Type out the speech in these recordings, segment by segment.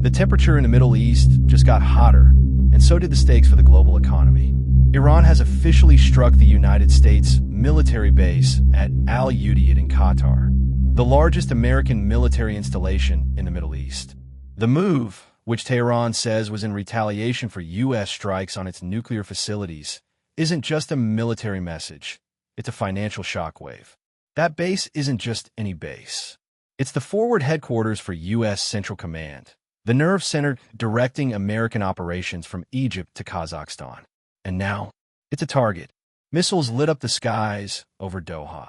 The temperature in the Middle East just got hotter, and so did the stakes for the global economy. Iran has officially struck the United States military base at Al Udeid in Qatar, the largest American military installation in the Middle East. The move, which Tehran says was in retaliation for U.S. strikes on its nuclear facilities, isn't just a military message, it's a financial shockwave. That base isn't just any base. It's the forward headquarters for U.S. Central Command, the nerve center directing American operations from Egypt to Kazakhstan. And now, it's a target. Missiles lit up the skies over Doha.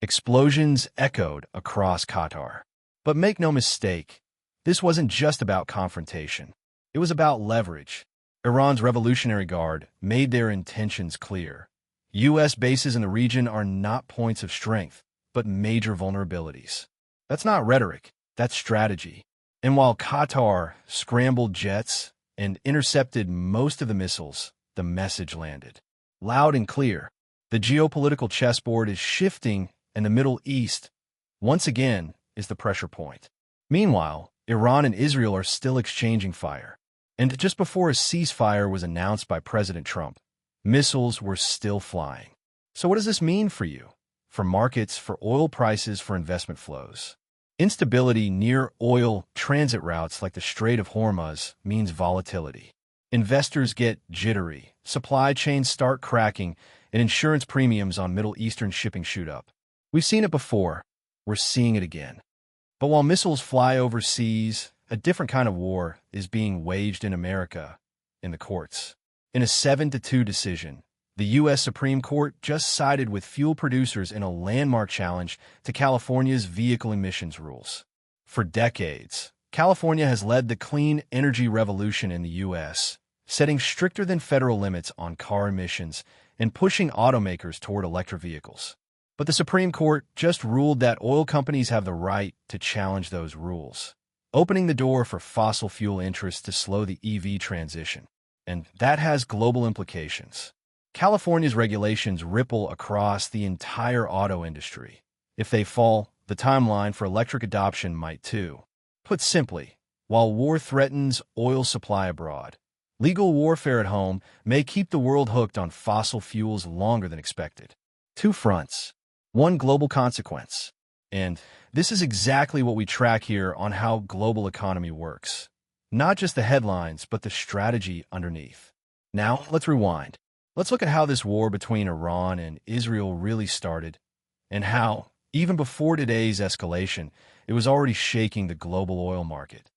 Explosions echoed across Qatar. But make no mistake, this wasn't just about confrontation. It was about leverage. Iran's Revolutionary Guard made their intentions clear. U.S. bases in the region are not points of strength, but major vulnerabilities. That's not rhetoric, that's strategy. And while Qatar scrambled jets and intercepted most of the missiles, the message landed. Loud and clear, the geopolitical chessboard is shifting, and the Middle East, once again, is the pressure point. Meanwhile, Iran and Israel are still exchanging fire. And just before a ceasefire was announced by President Trump, missiles were still flying. So what does this mean for you? For markets, for oil prices, for investment flows? Instability near oil transit routes like the Strait of Hormuz means volatility. Investors get jittery, supply chains start cracking, and insurance premiums on Middle Eastern shipping shoot up. We've seen it before. We're seeing it again. But while missiles fly overseas, a different kind of war is being waged in America, in the courts. In a 7-2 decision, the U.S. Supreme Court just sided with fuel producers in a landmark challenge to California's vehicle emissions rules. For decades, California has led the clean energy revolution in the U.S., setting stricter than federal limits on car emissions and pushing automakers toward electric vehicles. But the Supreme Court just ruled that oil companies have the right to challenge those rules, opening the door for fossil fuel interests to slow the EV transition. And that has global implications. California's regulations ripple across the entire auto industry. If they fall, the timeline for electric adoption might too. Put simply, while war threatens oil supply abroad, legal warfare at home may keep the world hooked on fossil fuels longer than expected. Two fronts, one global consequence. And this is exactly what we track here on How Global Economy Works. Not just the headlines, but the strategy underneath. Now, let's rewind. Let's look at how this war between Iran and Israel really started, and how, even before today's escalation, it was already shaking the global oil market.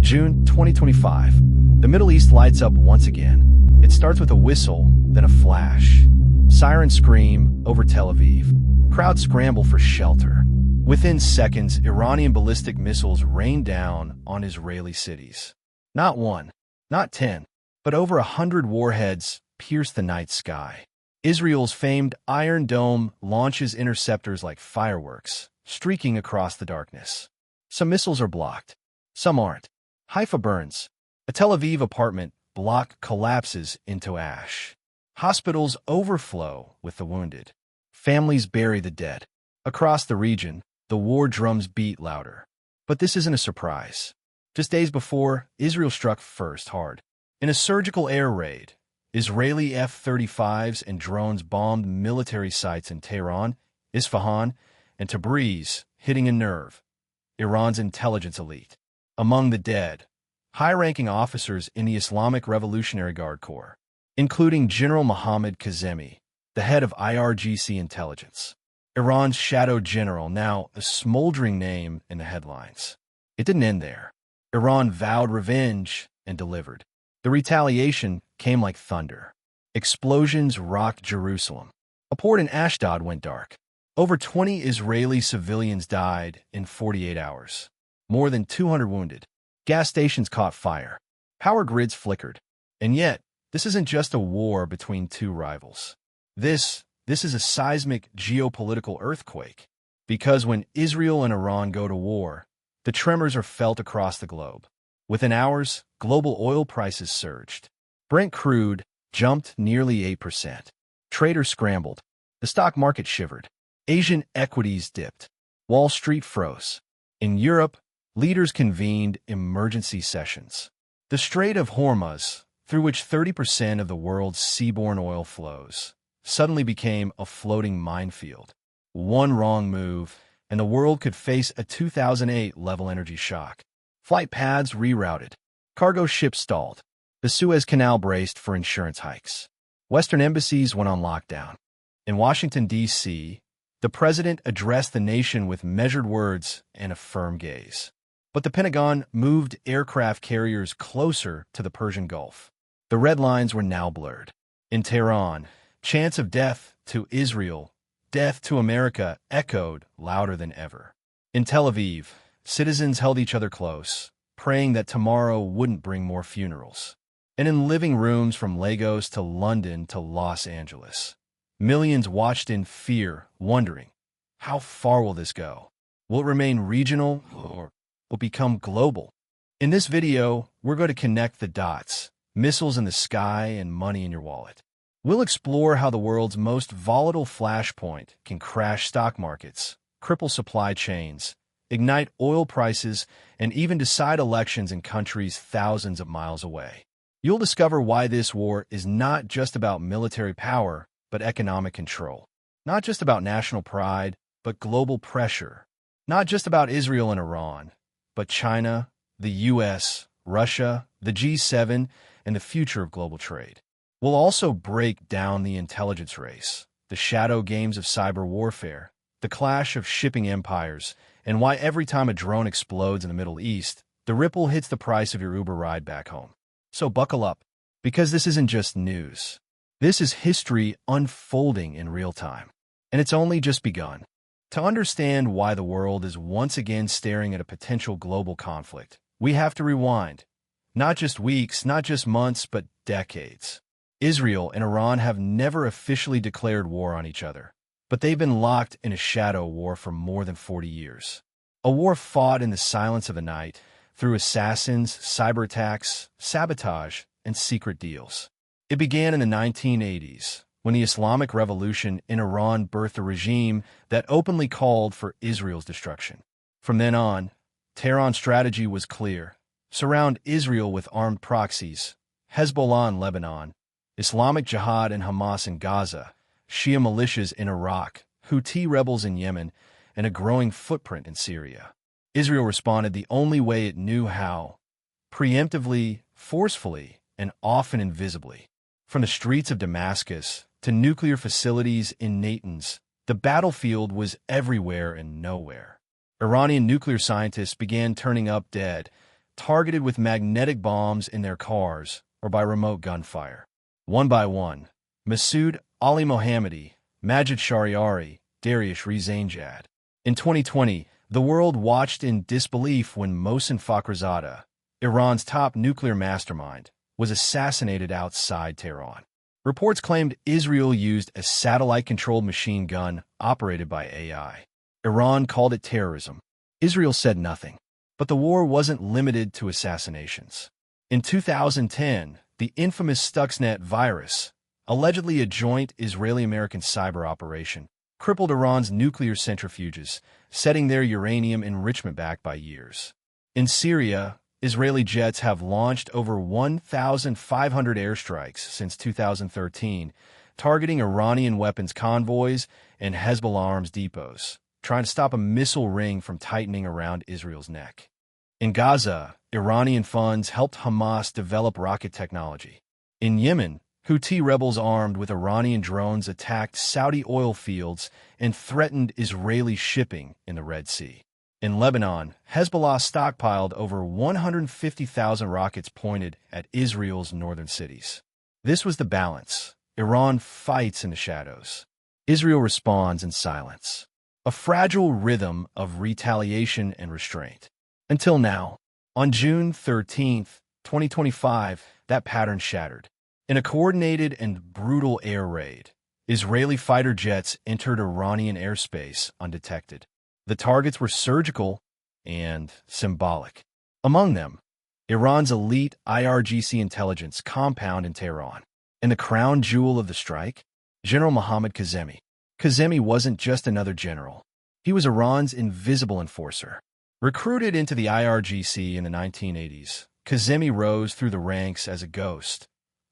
June 2025. The Middle East lights up once again. It starts with a whistle, then a flash. Sirens scream over Tel Aviv. Crowds scramble for shelter. Within seconds, Iranian ballistic missiles rain down on Israeli cities. Not one, not 10, but over 100 warheads pierce the night sky. Israel's famed Iron Dome launches interceptors like fireworks, streaking across the darkness. Some missiles are blocked. Some aren't. Haifa burns. A Tel Aviv apartment block collapses into ash. Hospitals overflow with the wounded. Families bury the dead. Across the region, the war drums beat louder. But this isn't a surprise. Just days before, Israel struck first hard. In a surgical air raid, Israeli F-35s and drones bombed military sites in Tehran, Isfahan, and Tabriz, hitting a nerve. Iran's intelligence elite. Among the dead, high-ranking officers in the Islamic Revolutionary Guard Corps, including General Mohammad Kazemi, the head of IRGC intelligence. Iran's shadow general, now a smoldering name in the headlines. It didn't end there. Iran vowed revenge and delivered. The retaliation came like thunder. Explosions rocked Jerusalem. A port in Ashdod went dark. Over 20 Israeli civilians died in 48 hours. More than 200 wounded. Gas stations caught fire. Power grids flickered. And yet, this isn't just a war between two rivals. This is a seismic geopolitical earthquake. Because when Israel and Iran go to war, the tremors are felt across the globe. Within hours, global oil prices surged. Brent crude jumped nearly 8%. Traders scrambled. The stock market shivered. Asian equities dipped. Wall Street froze. In Europe, leaders convened emergency sessions. The Strait of Hormuz, through which 30% of the world's seaborne oil flows, suddenly became a floating minefield. One wrong move, and the world could face a 2008-level energy shock. Flight paths rerouted. Cargo ships stalled. The Suez Canal braced for insurance hikes. Western embassies went on lockdown. In Washington, D.C., the president addressed the nation with measured words and a firm gaze. But the Pentagon moved aircraft carriers closer to the Persian Gulf. The red lines were now blurred. In Tehran, chants of death to Israel, death to America echoed louder than ever. In Tel Aviv, citizens held each other close, praying that tomorrow wouldn't bring more funerals. And in living rooms from Lagos to London to Los Angeles, millions watched in fear, wondering, how far will this go? Will it remain regional or will become global? In this video, we're going to connect the dots, missiles in the sky and money in your wallet. We'll explore how the world's most volatile flashpoint can crash stock markets, cripple supply chains, ignite oil prices, and even decide elections in countries thousands of miles away. You'll discover why this war is not just about military power, but economic control. Not just about national pride, but global pressure. Not just about Israel and Iran, but China, the U.S., Russia, the G7, and the future of global trade. We'll also break down the intelligence race, the shadow games of cyber warfare, the clash of shipping empires, and why every time a drone explodes in the Middle East, the ripple hits the price of your Uber ride back home. So buckle up, because this isn't just news. This is history unfolding in real time, and it's only just begun. To understand why the world is once again staring at a potential global conflict, we have to rewind. Not just weeks, not just months, but decades. Israel and Iran have never officially declared war on each other, but they've been locked in a shadow war for more than 40 years. A war fought in the silence of the night, through assassins, cyber attacks, sabotage, and secret deals. It began in the 1980s, when the Islamic Revolution in Iran birthed a regime that openly called for Israel's destruction. From then on, Tehran's strategy was clear: surround Israel with armed proxies, Hezbollah in Lebanon, Islamic Jihad and Hamas in Gaza, Shia militias in Iraq, Houthi rebels in Yemen, and a growing footprint in Syria. Israel responded the only way it knew how: preemptively, forcefully, and often invisibly. From the streets of Damascus to nuclear facilities in Natanz, the battlefield was everywhere and nowhere. Iranian nuclear scientists began turning up dead, targeted with magnetic bombs in their cars or by remote gunfire. One by one, Masoud Ali Mohammadi, Majid Shariari, Dariush Rezanjad. In 2020, the world watched in disbelief when Mohsen Fakhrizadeh, Iran's top nuclear mastermind, was assassinated outside Tehran. Reports claimed Israel used a satellite-controlled machine gun operated by AI. Iran called it terrorism. Israel said nothing. But the war wasn't limited to assassinations. In 2010, the infamous Stuxnet virus, allegedly a joint Israeli-American cyber operation, crippled Iran's nuclear centrifuges, setting their uranium enrichment back by years. In Syria, Israeli jets have launched over 1,500 airstrikes since 2013, targeting Iranian weapons convoys and Hezbollah arms depots, trying to stop a missile ring from tightening around Israel's neck. In Gaza, Iranian funds helped Hamas develop rocket technology. In Yemen, Houthi rebels armed with Iranian drones attacked Saudi oil fields and threatened Israeli shipping in the Red Sea. In Lebanon, Hezbollah stockpiled over 150,000 rockets pointed at Israel's northern cities. This was the balance. Iran fights in the shadows. Israel responds in silence. A fragile rhythm of retaliation and restraint. Until now, on June 13, 2025, that pattern shattered. In a coordinated and brutal air raid, Israeli fighter jets entered Iranian airspace undetected. The targets were surgical and symbolic. Among them, Iran's elite IRGC intelligence compound in Tehran. And the crown jewel of the strike? General Mohammad Kazemi. Kazemi wasn't just another general. He was Iran's invisible enforcer. Recruited into the IRGC in the 1980s, Kazemi rose through the ranks as a ghost,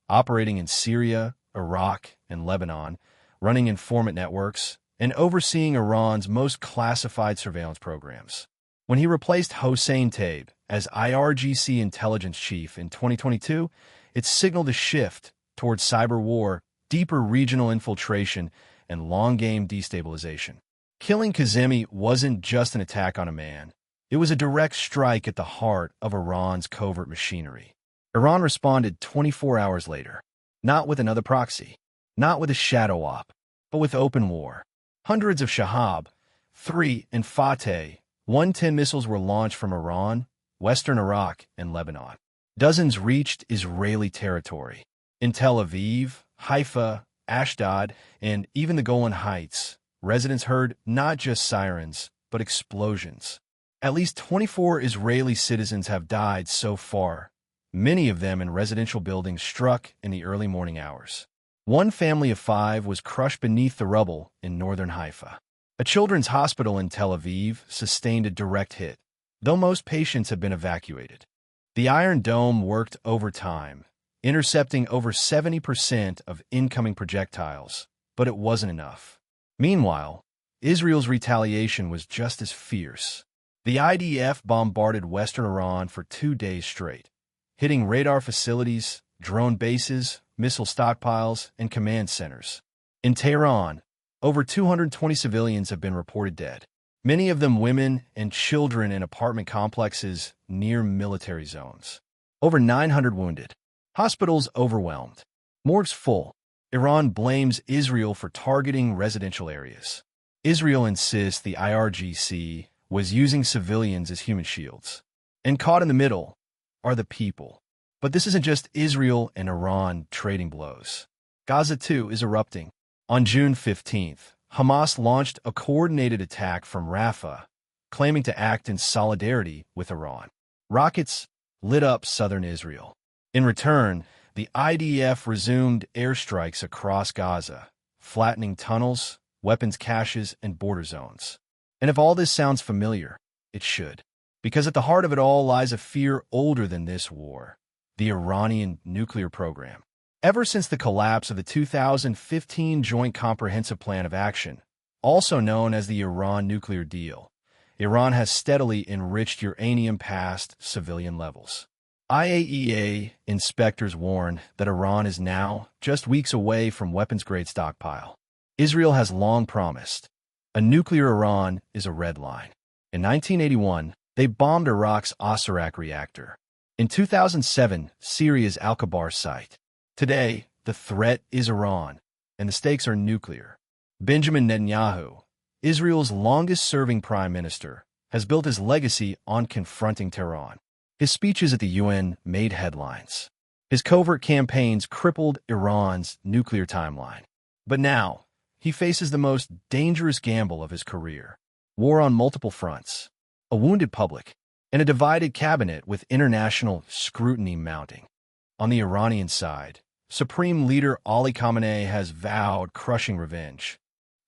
operating in Syria, Iraq, and Lebanon, running informant networks, and overseeing Iran's most classified surveillance programs. When he replaced Hossein Taib as IRGC intelligence chief in 2022, it signaled a shift towards cyber war, deeper regional infiltration, and long-game destabilization. Killing Kazemi wasn't just an attack on a man. It was a direct strike at the heart of Iran's covert machinery. Iran responded 24 hours later, not with another proxy, not with a shadow op, but with open war. Hundreds of Shahab 3 and Fateh 110 missiles were launched from Iran, western Iraq, and Lebanon. Dozens reached Israeli territory. In Tel Aviv, Haifa, Ashdod, and even the Golan Heights, residents heard not just sirens, but explosions. At least 24 Israeli citizens have died so far, many of them in residential buildings struck in the early morning hours. One family of 5 was crushed beneath the rubble in northern Haifa. A children's hospital in Tel Aviv sustained a direct hit, though most patients have been evacuated. The Iron Dome worked overtime, intercepting over 70% of incoming projectiles, but it wasn't enough. Meanwhile, Israel's retaliation was just as fierce. The IDF bombarded western Iran for 2 days straight, hitting radar facilities, drone bases, missile stockpiles, and command centers. In Tehran, over 220 civilians have been reported dead, many of them women and children in apartment complexes near military zones. Over 900 wounded. Hospitals overwhelmed. Morgues full. Iran blames Israel for targeting residential areas. Israel insists the IRGC was using civilians as human shields. And caught in the middle are the people. But this isn't just Israel and Iran trading blows. Gaza, too, is erupting. On June 15th, Hamas launched a coordinated attack from Rafah, claiming to act in solidarity with Iran. Rockets lit up southern Israel. In return, the IDF resumed airstrikes across Gaza, flattening tunnels, weapons caches, and border zones. And if all this sounds familiar, it should. Because at the heart of it all lies a fear older than this war, the Iranian nuclear program. Ever since the collapse of the 2015 Joint Comprehensive Plan of Action, also known as the Iran nuclear deal, Iran has steadily enriched uranium past civilian levels. IAEA inspectors warn that Iran is now just weeks away from weapons-grade stockpile. Israel has long promised. A nuclear Iran is a red line. In 1981, they bombed Iraq's Osirak reactor. In 2007, Syria's Al-Kabar site. Today, the threat is Iran, and the stakes are nuclear. Benjamin Netanyahu, Israel's longest-serving prime minister, has built his legacy on confronting Tehran. His speeches at the UN made headlines. His covert campaigns crippled Iran's nuclear timeline. But now, he faces the most dangerous gamble of his career. War on multiple fronts, a wounded public, and a divided cabinet with international scrutiny mounting. On the Iranian side, Supreme Leader Ali Khamenei has vowed crushing revenge.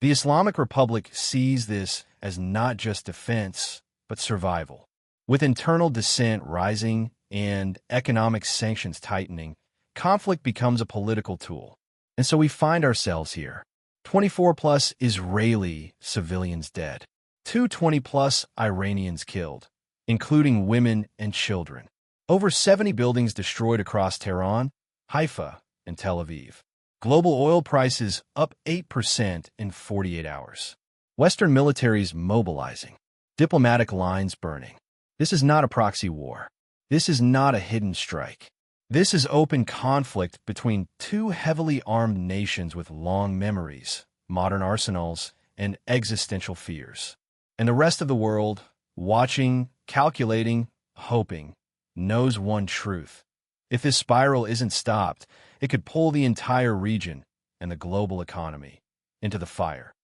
The Islamic Republic sees this as not just defense, but survival. With internal dissent rising and economic sanctions tightening, conflict becomes a political tool. And so we find ourselves here. 24-plus Israeli civilians dead. 220-plus Iranians killed, including women and children. Over 70 buildings destroyed across Tehran, Haifa, and Tel Aviv. Global oil prices up 8% in 48 hours. Western militaries mobilizing. Diplomatic lines burning. This is not a proxy war. This is not a hidden strike. This is open conflict between two heavily armed nations with long memories, modern arsenals, and existential fears. And the rest of the world, watching, calculating, hoping, knows one truth. If this spiral isn't stopped, it could pull the entire region and the global economy into the fire.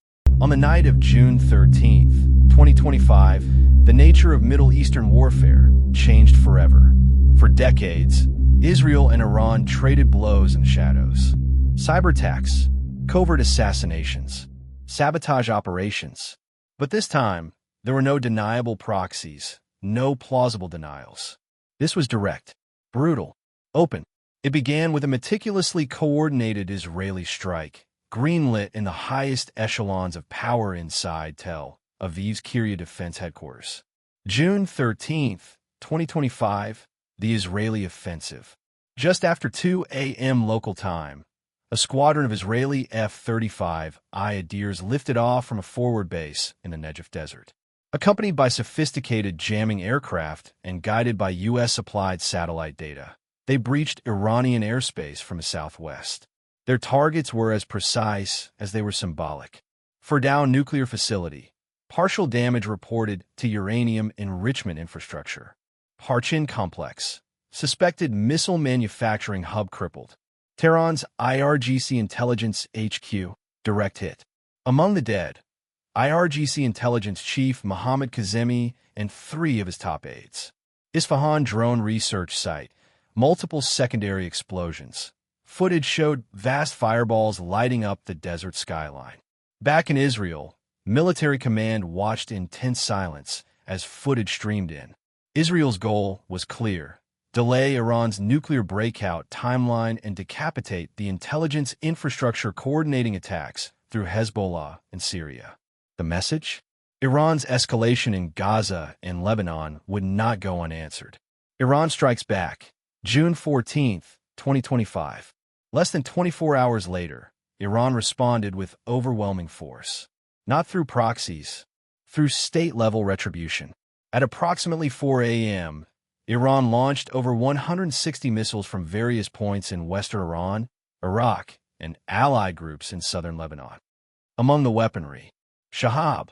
On the night of June 13th, 2025, the nature of Middle Eastern warfare changed forever. For decades, Israel and Iran traded blows in the shadows. Cyber attacks, covert assassinations, sabotage operations. But this time, there were no deniable proxies, no plausible denials. This was direct, brutal, open. It began with a meticulously coordinated Israeli strike, greenlit in the highest echelons of power inside Tel Aviv's Kiryat Defense Headquarters. June 13, 2025, the Israeli offensive. Just after 2 a.m. local time, a squadron of Israeli F-35 Iadirs lifted off from a forward base in the Negev Desert. Accompanied by sophisticated jamming aircraft and guided by U.S.-supplied satellite data, they breached Iranian airspace from the southwest. Their targets were as precise as they were symbolic. Fordow nuclear facility. Partial damage reported to uranium enrichment infrastructure. Parchin complex. Suspected missile manufacturing hub crippled. Tehran's IRGC Intelligence HQ. Direct hit. Among the dead, IRGC Intelligence Chief Mohammad Kazemi and 3 of his top aides. Isfahan Drone Research Site. Multiple secondary explosions. Footage showed vast fireballs lighting up the desert skyline. Back in Israel, military command watched in tense silence as footage streamed in. Israel's goal was clear: delay Iran's nuclear breakout timeline and decapitate the intelligence infrastructure coordinating attacks through Hezbollah and Syria. The message? Iran's escalation in Gaza and Lebanon would not go unanswered. Iran strikes back. June 14, 2025. Less than 24 hours later, Iran responded with overwhelming force. Not through proxies, through state-level retribution. At approximately 4 a.m., Iran launched over 160 missiles from various points in western Iran, Iraq, and allied groups in southern Lebanon. Among the weaponry, Shahab,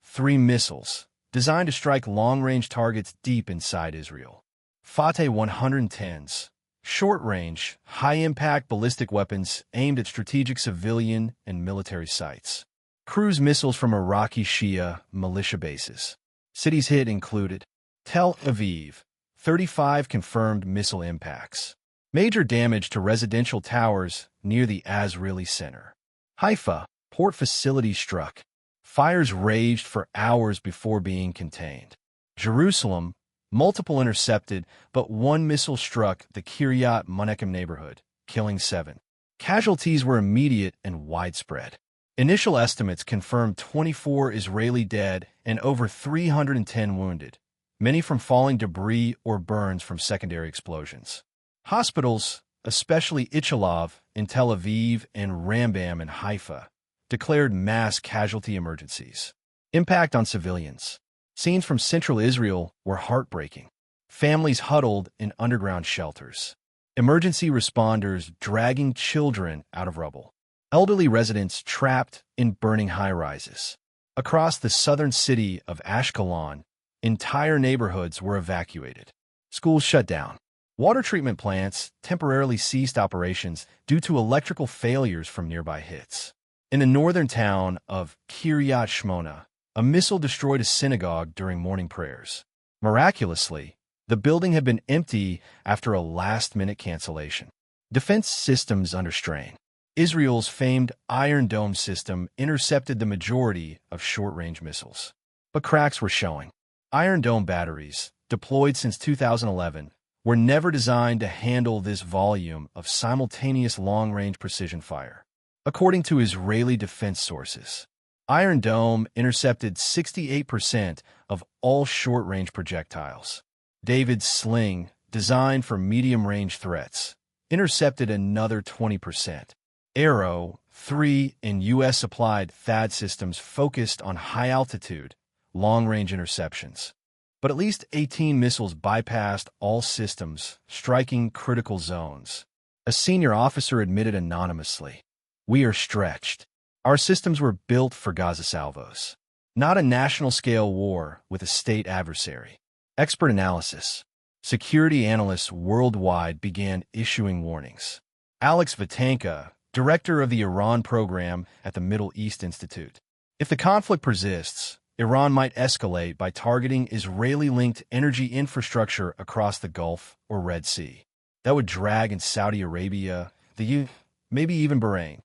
3 missiles, designed to strike long-range targets deep inside Israel. Fateh 110s, short-range, high-impact ballistic weapons aimed at strategic civilian and military sites. Cruise missiles from Iraqi Shia militia bases. Cities hit included Tel Aviv, 35 confirmed missile impacts. Major damage to residential towers near the Azrili Center. Haifa, port facility struck. Fires raged for hours before being contained. Jerusalem, multiple intercepted, but 1 missile struck the Kiryat Menachem neighborhood, killing 7. Casualties were immediate and widespread. Initial estimates confirmed 24 Israeli dead and over 310 wounded, many from falling debris or burns from secondary explosions. Hospitals, especially Ichilov in Tel Aviv and Rambam in Haifa, declared mass casualty emergencies. Impact on civilians. Scenes from central Israel were heartbreaking. Families huddled in underground shelters. Emergency responders dragging children out of rubble. Elderly residents trapped in burning high-rises. Across the southern city of Ashkelon, entire neighborhoods were evacuated. Schools shut down. Water treatment plants temporarily ceased operations due to electrical failures from nearby hits. In the northern town of Kiryat Shmona, a missile destroyed a synagogue during morning prayers. Miraculously, the building had been empty after a last-minute cancellation. Defense systems under strain. Israel's famed Iron Dome system intercepted the majority of short-range missiles. But cracks were showing. Iron Dome batteries, deployed since 2011, were never designed to handle this volume of simultaneous long-range precision fire. According to Israeli defense sources, Iron Dome intercepted 68% of all short-range projectiles. David's sling, designed for medium-range threats, intercepted another 20%. Arrow 3 and U.S.-supplied THAAD systems focused on high-altitude, long-range interceptions. But at least 18 missiles bypassed all systems, striking critical zones. A senior officer admitted anonymously, "We are stretched. Our systems were built for Gaza salvos, not a national-scale war with a state adversary." Expert analysis. Security analysts worldwide began issuing warnings. Alex Vatanka, director of the Iran program at the Middle East Institute. If the conflict persists, Iran might escalate by targeting Israeli-linked energy infrastructure across the Gulf or Red Sea. That would drag in Saudi Arabia, maybe even Bahrain.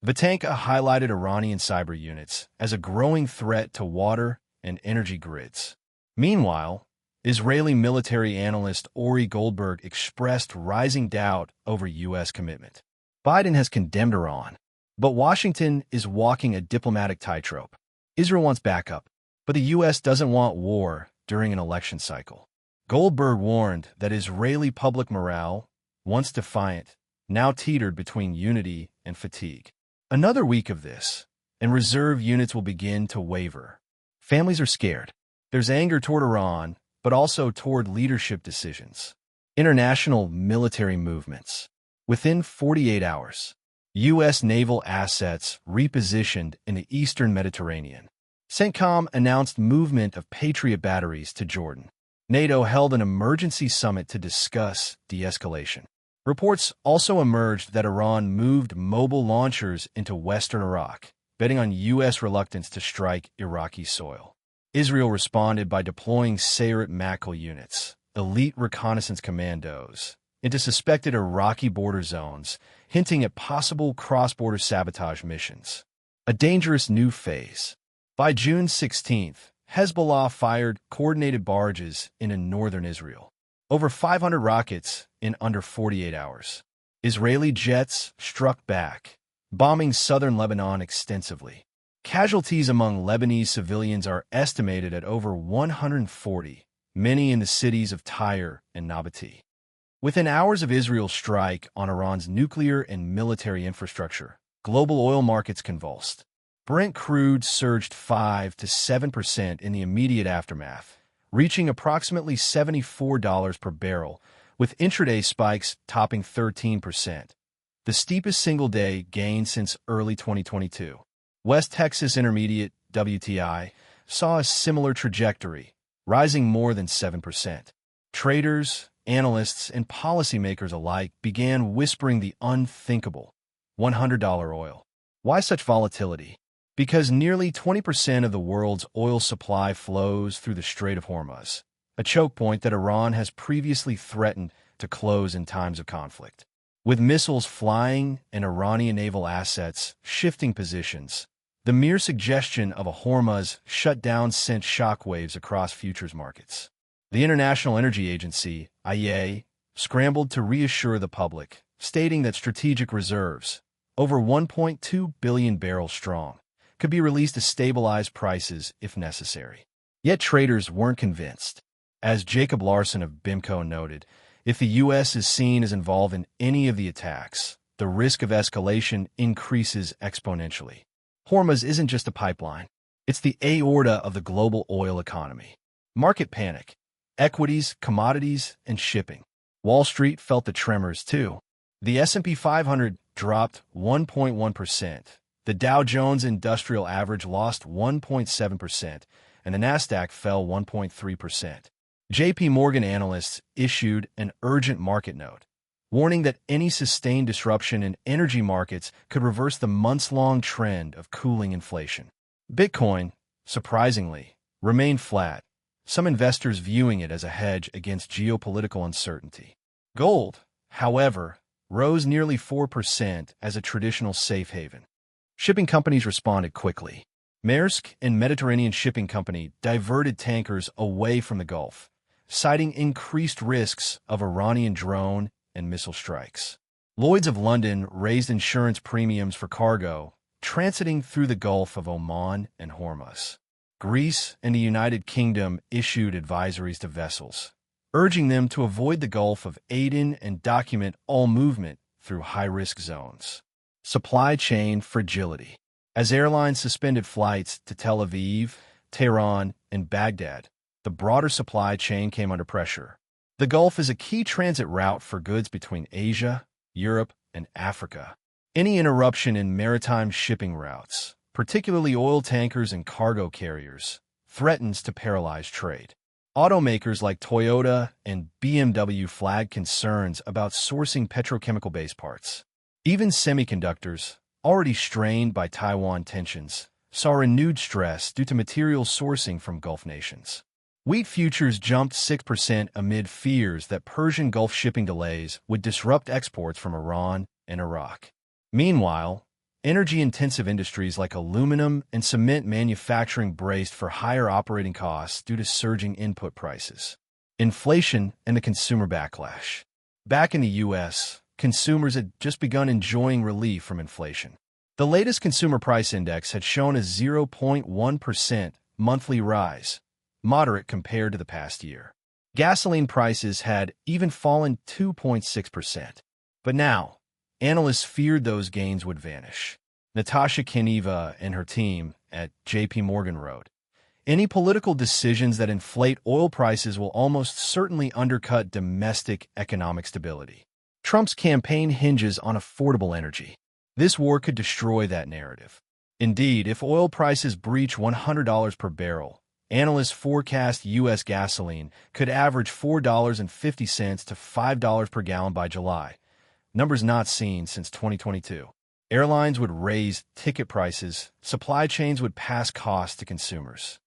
Vatanka highlighted Iranian cyber units as a growing threat to water and energy grids. Meanwhile, Israeli military analyst Ori Goldberg expressed rising doubt over U.S. commitment. Biden has condemned Iran, but Washington is walking a diplomatic tightrope. Israel wants backup, but the U.S. doesn't want war during an election cycle. Goldberg warned that Israeli public morale, once defiant, now teetered between unity and fatigue. Another week of this, and reserve units will begin to waver. Families are scared. There's anger toward Iran, but also toward leadership decisions. International military movements. Within 48 hours, U.S. naval assets repositioned in the eastern Mediterranean. CENTCOM announced movement of Patriot batteries to Jordan. NATO held an emergency summit to discuss de-escalation. Reports also emerged that Iran moved mobile launchers into western Iraq, betting on U.S. reluctance to strike Iraqi soil. Israel responded by deploying Sayeret Matkal units, elite reconnaissance commandos, into suspected Iraqi border zones, hinting at possible cross-border sabotage missions. A dangerous new phase. By June 16th, Hezbollah fired coordinated barges into northern Israel. Over 500 rockets in under 48 hours. Israeli jets struck back, bombing southern Lebanon extensively. Casualties among Lebanese civilians are estimated at over 140, many in the cities of Tyre and Nabatea. Within hours of Israel's strike on Iran's nuclear and military infrastructure, global oil markets convulsed. Brent crude surged 5 to 7% in the immediate aftermath, reaching approximately $74 per barrel, with intraday spikes topping 13%, the steepest single-day gain since early 2022. West Texas Intermediate, WTI, saw a similar trajectory, rising more than 7%. Traders, analysts, and policymakers alike began whispering the unthinkable, $100 oil. Why such volatility? Because nearly 20% of the world's oil supply flows through the Strait of Hormuz, a choke point that Iran has previously threatened to close in times of conflict. With missiles flying and Iranian naval assets shifting positions, the mere suggestion of a Hormuz shutdown sent shockwaves across futures markets. The International Energy Agency, IEA, scrambled to reassure the public, stating that strategic reserves, over 1.2 billion barrels strong, could be released to stabilize prices if necessary. Yet traders weren't convinced. As Jacob Larson of BIMCO noted, if the U.S. is seen as involved in any of the attacks, the risk of escalation increases exponentially. Hormuz isn't just a pipeline. It's the aorta of the global oil economy. Market panic. Equities, commodities, and shipping. Wall Street felt the tremors too. The S&P 500 dropped 1.1%. The Dow Jones Industrial Average lost 1.7%, and the Nasdaq fell 1.3%. J.P. Morgan analysts issued an urgent market note, warning that any sustained disruption in energy markets could reverse the months-long trend of cooling inflation. Bitcoin, surprisingly, remained flat, some investors viewing it as a hedge against geopolitical uncertainty. Gold, however, rose nearly 4% as a traditional safe haven. Shipping companies responded quickly. Maersk and Mediterranean Shipping Company diverted tankers away from the Gulf, citing increased risks of Iranian drone and missile strikes. Lloyd's of London raised insurance premiums for cargo transiting through the Gulf of Oman and Hormuz. Greece and the United Kingdom issued advisories to vessels, urging them to avoid the Gulf of Aden and document all movement through high-risk zones. Supply chain fragility. As airlines suspended flights to Tel Aviv, Tehran, and Baghdad, the broader supply chain came under pressure. The Gulf is a key transit route for goods between Asia, Europe, and Africa. Any interruption in maritime shipping routes, particularly oil tankers and cargo carriers, threatens to paralyze trade. Automakers like Toyota and BMW flagged concerns about sourcing petrochemical-based parts. Even semiconductors, already strained by Taiwan tensions, saw renewed stress due to material sourcing from Gulf nations. Wheat futures jumped 6% amid fears that Persian Gulf shipping delays would disrupt exports from Iran and Iraq. Meanwhile, energy-intensive industries like aluminum and cement manufacturing braced for higher operating costs due to surging input prices. Inflation and the consumer backlash. Back in the U.S., consumers had just begun enjoying relief from inflation. The latest consumer price index had shown a 0.1% monthly rise, moderate compared to the past year. Gasoline prices had even fallen 2.6%. But now, analysts feared those gains would vanish. Natasha Kineva and her team at J.P. Morgan wrote, "Any political decisions that inflate oil prices will almost certainly undercut domestic economic stability. Trump's campaign hinges on affordable energy. This war could destroy that narrative. Indeed, if oil prices breach $100 per barrel, analysts forecast U.S. gasoline could average $4.50 to $5 per gallon by July, numbers not seen since 2022. Airlines would raise ticket prices, supply chains would pass costs to consumers,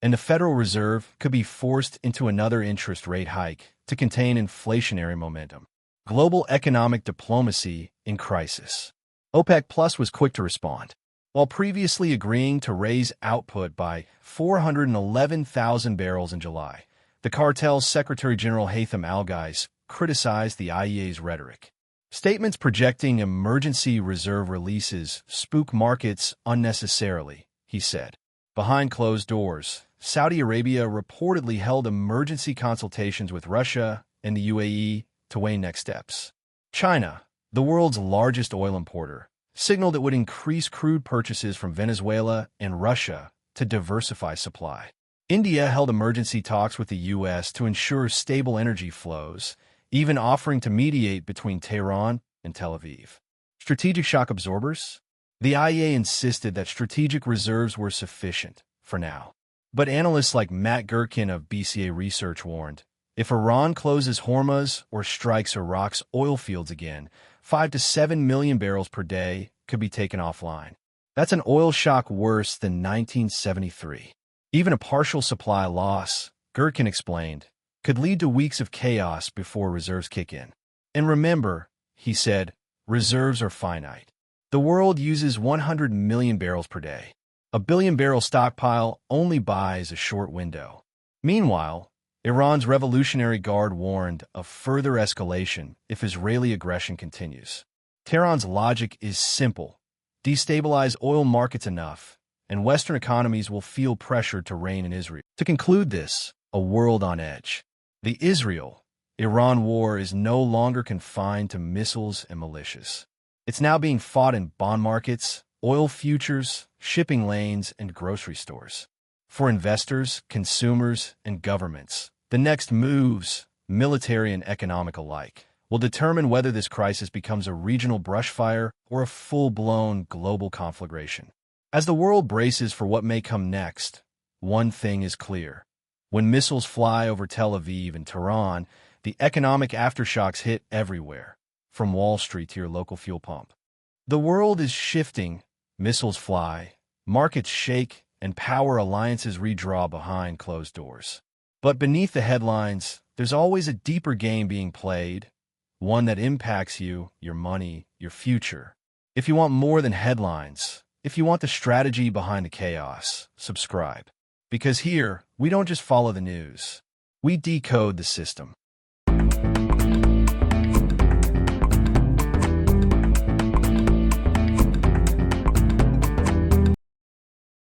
and the Federal Reserve could be forced into another interest rate hike to contain inflationary momentum. Global economic diplomacy in crisis. OPEC Plus was quick to respond. While previously agreeing to raise output by 411,000 barrels in July, the cartel's Secretary General Haytham Al-Ghais criticized the IEA's rhetoric. Statements projecting emergency reserve releases spook markets unnecessarily, he said. Behind closed doors, Saudi Arabia reportedly held emergency consultations with Russia and the UAE to weigh next steps. China, the world's largest oil importer, signaled it would increase crude purchases from Venezuela and Russia to diversify supply. India held emergency talks with the U.S. to ensure stable energy flows, even offering to mediate between Tehran and Tel Aviv. Strategic shock absorbers? The IEA insisted that strategic reserves were sufficient, for now. But analysts like Matt Gherkin of BCA Research warned, if Iran closes Hormuz or strikes Iraq's oil fields again, 5 to 7 million barrels per day could be taken offline. That's an oil shock worse than 1973. Even a partial supply loss, Gherkin explained, could lead to weeks of chaos before reserves kick in. And remember, he said, reserves are finite. The world uses 100 million barrels per day. A billion-barrel stockpile only buys a short window. Meanwhile, Iran's Revolutionary Guard warned of further escalation if Israeli aggression continues. Tehran's logic is simple. Destabilize oil markets enough, and Western economies will feel pressured to rein in Israel. To conclude this, a world on edge. The Israel-Iran war is no longer confined to missiles and militias. It's now being fought in bond markets, oil futures, shipping lanes, and grocery stores. For investors, consumers, and governments, the next moves, military and economic alike, will determine whether this crisis becomes a regional brushfire or a full-blown global conflagration. As the world braces for what may come next, one thing is clear. When missiles fly over Tel Aviv and Tehran, the economic aftershocks hit everywhere, from Wall Street to your local fuel pump. The world is shifting, missiles fly, markets shake, and power alliances redraw behind closed doors. But beneath the headlines, there's always a deeper game being played, one that impacts you, your money, your future. If you want more than headlines, if you want the strategy behind the chaos, subscribe. Because here, we don't just follow the news. We decode the system.